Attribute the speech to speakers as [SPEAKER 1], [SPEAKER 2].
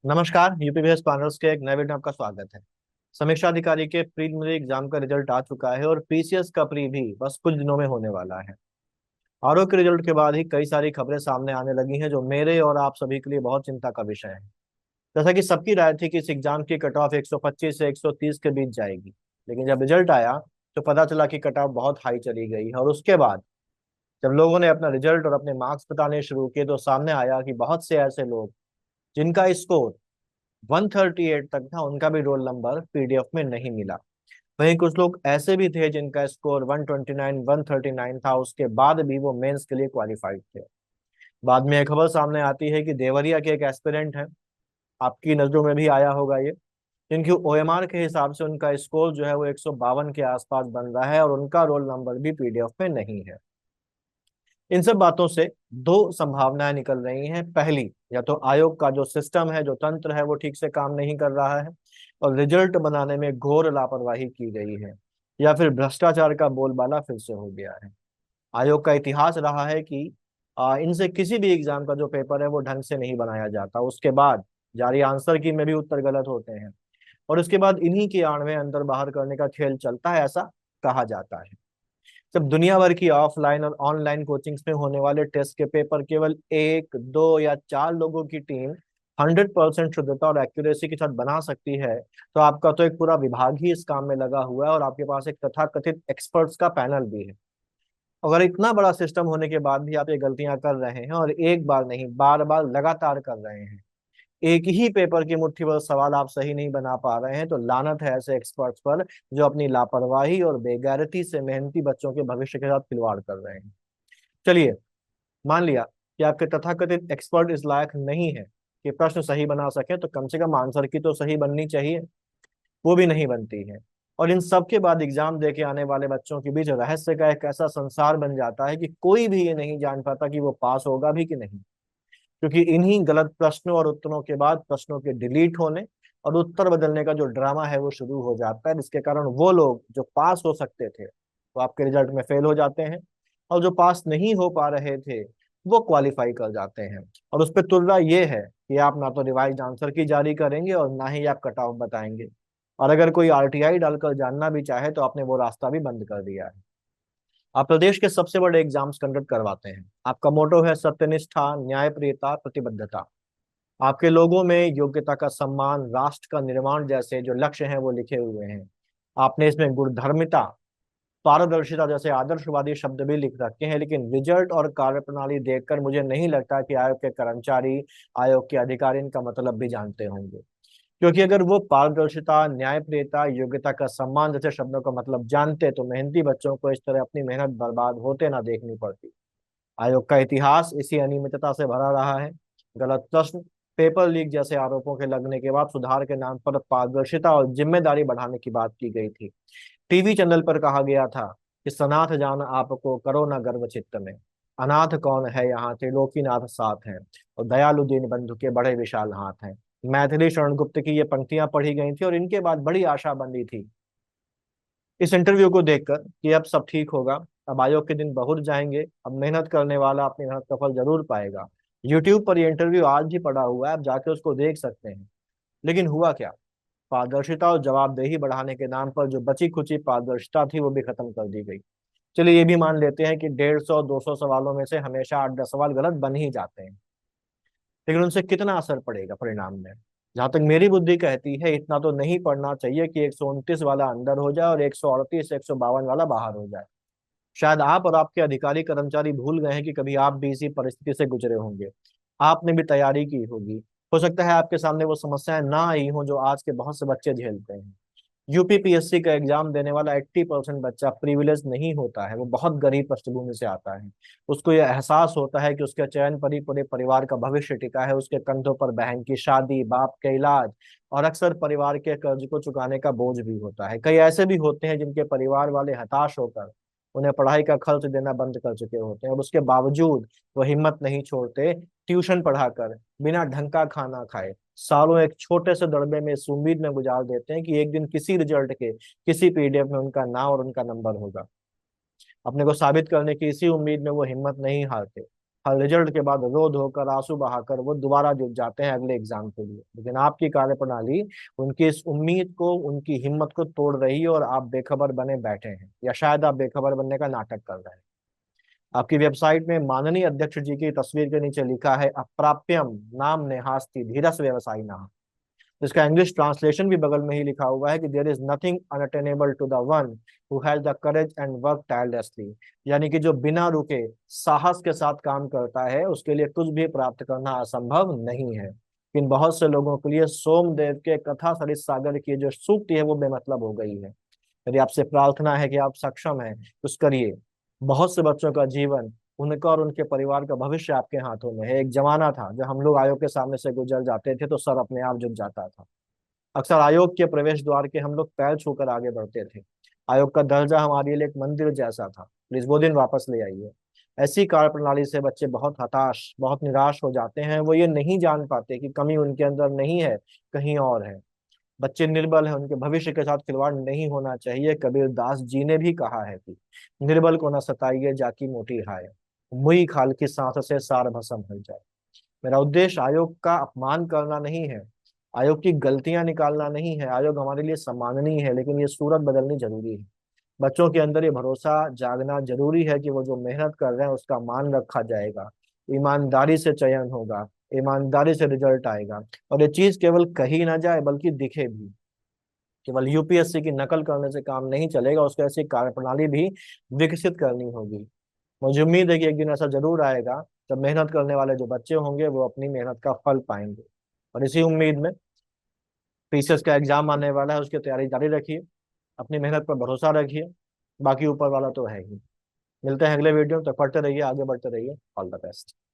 [SPEAKER 1] नमस्कार। UPPSC panels के एक नए वीडियो में आपका स्वागत है। समीक्षा अधिकारी के प्रीलिमिनरी एग्जाम का रिजल्ट आ चुका है और पीसीएस का प्री भी बस कुछ दिनों में होने वाला है। आरओ के रिजल्ट के बाद ही कई सारी खबरें सामने आने लगी हैं जो मेरे और आप सभी के लिए बहुत चिंता का विषय है। जैसा कि सबकी राय थी कि इस एग्जाम की कट ऑफ 125 से 130 के बीच जाएगी, लेकिन जब रिजल्ट आया तो पता चला कि कट ऑफ बहुत हाई चली गई है। और उसके बाद जब लोगों ने अपना रिजल्ट और अपने मार्क्स बताने शुरू किए तो सामने आया कि बहुत से ऐसे लोग जिनका स्कोर 138 तक था, उनका भी रोल नंबर पीडीएफ में नहीं मिला। वहीं कुछ लोग ऐसे भी थे जिनका स्कोर 129 139 था, उसके बाद भी वो मेंस के लिए क्वालिफाइड थे। बाद में एक खबर सामने आती है कि देवरिया के एक एस्पिरेंट हैं, आपकी नजरों में भी आया होगा ये, जिनकी ओएमआर के हिसाब से उनका स्कोर जो है वो 152 के आसपास बन रहा है और उनका रोल नंबर भी पीडीएफ में नहीं है। इन सब बातों से दो संभावनाएं निकल रही हैं। पहली, या तो आयोग का जो सिस्टम है, जो तंत्र है, वो ठीक से काम नहीं कर रहा है और रिजल्ट बनाने में घोर लापरवाही की गई है, या फिर भ्रष्टाचार का बोलबाला फिर से हो गया है। आयोग का इतिहास रहा है कि इनसे किसी भी एग्जाम का जो पेपर है वो ढंग से नहीं बनाया जाता, उसके बाद जारी आंसर की में भी उत्तर गलत होते हैं और उसके बाद इन्हीं की आड़ में अंदर बाहर करने का खेल चलता है, ऐसा कहा जाता है। जब दुनिया भर की ऑफलाइन और ऑनलाइन कोचिंग्स में होने वाले टेस्ट के पेपर केवल एक दो या चार लोगों की टीम 100% शुद्धता और एक्यूरेसी के साथ बना सकती है, तो आपका तो एक पूरा विभाग ही इस काम में लगा हुआ है और आपके पास एक तथाकथित एक्सपर्ट्स का पैनल भी है। अगर इतना बड़ा सिस्टम होने के बाद भी आप ये गलतियां कर रहे हैं और एक बार नहीं बार बार लगातार कर रहे हैं, एक ही पेपर की मुट्ठी भर सवाल आप सही नहीं बना पा रहे हैं, तो लानत है ऐसे एक्सपर्ट्स पर जो अपनी लापरवाही और बेगैरती से मेहनती बच्चों के भविष्य के साथ खिलवाड़ कर रहे हैं। चलिए, मान लिया कि आपके तथाकथित एक्सपर्ट इस लायक नहीं है कि प्रश्न सही बना सके, तो कम से कम आंसर की तो सही बननी चाहिए, वो भी नहीं बनती है। और इन सब के बाद एग्जाम दे के आने वाले बच्चों के बीच रहस्य का एक ऐसा संसार बन जाता है कि कोई भी ये नहीं जान पाता कि वो पास होगा भी कि नहीं, क्योंकि इन्हीं गलत प्रश्नों और उत्तरों के बाद प्रश्नों के डिलीट होने और उत्तर बदलने का जो ड्रामा है वो शुरू हो जाता है, जिसके कारण वो लोग जो पास हो सकते थे वो आपके रिजल्ट में फेल हो जाते हैं और जो पास नहीं हो पा रहे थे वो क्वालिफाई कर जाते हैं। और उस पर तुलना ये है कि आप ना तो रिवाइज आंसर की जारी करेंगे और ना ही आप कट ऑफ बताएंगे, और अगर कोई आरटीआई डालकर जानना भी चाहे तो आपने वो रास्ता भी बंद कर दिया है। आप प्रदेश के सबसे बड़े एग्जाम्स कंडक्ट करवाते हैं, आपका मोटो है सत्यनिष्ठा, न्यायप्रियता, प्रतिबद्धता। आपके लोगों में योग्यता का सम्मान, राष्ट्र का निर्माण जैसे जो लक्ष्य हैं वो लिखे हुए हैं। आपने इसमें गुणधर्मिता, पारदर्शिता जैसे आदर्शवादी शब्द भी लिख रखे हैं, लेकिन रिजल्ट और कार्यप्रणाली देखकर मुझे नहीं लगता कि आयोग के कर्मचारी, आयोग के अधिकारी इनका मतलब भी जानते होंगे। क्योंकि अगर वो पारदर्शिता, न्यायप्रियता, योग्यता का सम्मान जैसे शब्दों का मतलब जानते तो मेहनती बच्चों को इस तरह अपनी मेहनत बर्बाद होते ना देखनी पड़ती। आयोग का इतिहास इसी अनियमितता से भरा रहा है। गलत प्रश्न, पेपर लीक जैसे आरोपों के लगने के बाद सुधार के नाम पर पारदर्शिता और जिम्मेदारी बढ़ाने की बात की गई थी। टीवी चैनल पर कहा गया था कि सनाथ जान आपको करो न गर्व चित्त में, अनाथ कौन है यहाँ त्रिलोकीनाथ साथ हैं और दयालु दीन बंधु के बड़े विशाल हाथ हैं। मैथिली शरण गुप्त की ये पंक्तियां पढ़ी गई थी और इनके बाद बड़ी आशा बंधी थी इस इंटरव्यू को देखकर कि अब सब ठीक होगा, अब आयोग के दिन बहुत जाएंगे, अब मेहनत करने वाला अपनी मेहनत का फल जरूर पाएगा। यूट्यूब पर ये इंटरव्यू आज भी पड़ा हुआ है, आप जाके उसको देख सकते हैं। लेकिन हुआ क्या? पारदर्शिता और जवाबदेही बढ़ाने के नाम पर जो बची खुची पारदर्शिता थी वो भी खत्म कर दी गई। चलिए ये भी मान लेते हैं कि 150 200 सवालों में से हमेशा 8 10 सवाल गलत बन ही जाते हैं, लेकिन उनसे कितना असर पड़ेगा परिणाम में? जहां तक मेरी बुद्धि कहती है, इतना तो नहीं पढ़ना चाहिए कि 129 वाला अंदर हो जाए और 138 152 वाला बाहर हो जाए। शायद आप और आपके अधिकारी कर्मचारी भूल गए हैं कि कभी आप भी इसी परिस्थिति से गुजरे होंगे, आपने भी तैयारी की होगी। हो सकता है आपके सामने वो समस्याएं ना आई हों जो आज के बहुत से बच्चे झेलते हैं। यूपीपीएससी का एग्जाम देने वाला 80% बच्चा प्रिविलेज नहीं होता है, वो बहुत गरीब पृष्ठभूमि से आता है। उसको यह एहसास होता है कि उसके चयन पर ही पूरे परिवार का भविष्य टिका है, उसके कंधों पर बहन की शादी, बाप के इलाज और अक्सर परिवार के कर्ज को चुकाने का बोझ भी होता है। कई ऐसे भी होते हैं जिनके परिवार वाले हताश होकर उन्हें पढ़ाई का खर्च देना बंद कर चुके होते हैं और उसके बावजूद वो हिम्मत नहीं छोड़ते, ट्यूशन पढ़ाकर बिना ढंग का खाना खाए सालों एक छोटे से दड़बे में इस उम्मीद में गुजार देते हैं कि एक दिन किसी रिजल्ट के किसी पीडीएफ में उनका नाम और उनका नंबर होगा। अपने को साबित करने की इसी उम्मीद में वो हिम्मत नहीं हारते। हर रिजल्ट के बाद रो धोकर आंसू बहाकर वो दोबारा जुट जाते हैं अगले एग्जाम के लिए। लेकिन आपकी कार्यप्रणाली उनकी इस उम्मीद को, उनकी हिम्मत को तोड़ रही है और आप बेखबर बने बैठे हैं, या शायद आप बेखबर बनने का नाटक कर रहे हैं। आपकी वेबसाइट में माननीय अध्यक्ष जी की तस्वीर के नीचे लिखा है अप्राप्यम नाम नेहास्ति धीरस व्यवसायिना। इसका इंग्लिश ट्रांसलेशन भी बगल में ही लिखा हुआ है कि there is nothing unattainable to the one who has the courage and work tirelessly. यानी कि जो बिना रुके साहस के साथ काम करता है उसके लिए कुछ भी प्राप्त करना असंभव नहीं है। लेकिन बहुत से लोगों के लिए सोमदेव के कथा सरित सागर की जो सूक्ति है वो बेमतलब हो गई है। यदि आपसे प्रार्थना है कि आप सक्षम हैं, कुछ करिए। बहुत से बच्चों का जीवन, उनका और उनके परिवार का भविष्य आपके हाथों में है। एक जमाना था जब हम लोग आयोग के सामने से गुजर जाते थे तो सर अपने आप झुक जाता था। अक्सर आयोग के प्रवेश द्वार के हम लोग पैर छूकर आगे बढ़ते थे। आयोग का दर्जा हमारे लिए एक मंदिर जैसा था। प्लीज वो दिन वापस ले आइए। ऐसी कार्यप्रणाली से बच्चे बहुत हताश, बहुत निराश हो जाते हैं। वो ये नहीं जान पाते कि कमी उनके अंदर नहीं है, कहीं और है। बच्चे निर्बल हैं, उनके भविष्य के साथ खिलवाड़ नहीं होना चाहिए। कबीर दास जी ने भी कहा है कि निर्बल को न सताइए जाकी मोटी हाय, मुई खाल की सांस से सार भस्म हो जाए। मेरा उद्देश्य आयोग का अपमान करना नहीं है, आयोग की गलतियां निकालना नहीं है। आयोग हमारे लिए सम्माननीय है, लेकिन ये सूरत बदलनी जरूरी है। बच्चों के अंदर ये भरोसा जागना जरूरी है कि वो जो मेहनत कर रहे हैं उसका मान रखा जाएगा, ईमानदारी से चयन होगा, ईमानदारी से रिजल्ट आएगा। और ये चीज केवल कही ना जाए बल्कि दिखे भी। केवल यूपीएससी की नकल करने से काम नहीं चलेगा, उसको ऐसी कार्यप्रणाली भी विकसित करनी होगी। मुझे उम्मीद है कि एक दिन ऐसा जरूर आएगा जब मेहनत करने वाले जो बच्चे होंगे वो अपनी मेहनत का फल पाएंगे। और इसी उम्मीद में पीसीएस का एग्जाम आने वाला है, उसकी तैयारी जारी रखिए, अपनी मेहनत पर भरोसा रखिए। बाकी ऊपर वाला तो है ही। मिलते हैं अगले वीडियो में, तक पढ़ते रहिए, आगे बढ़ते रहिए। All the best.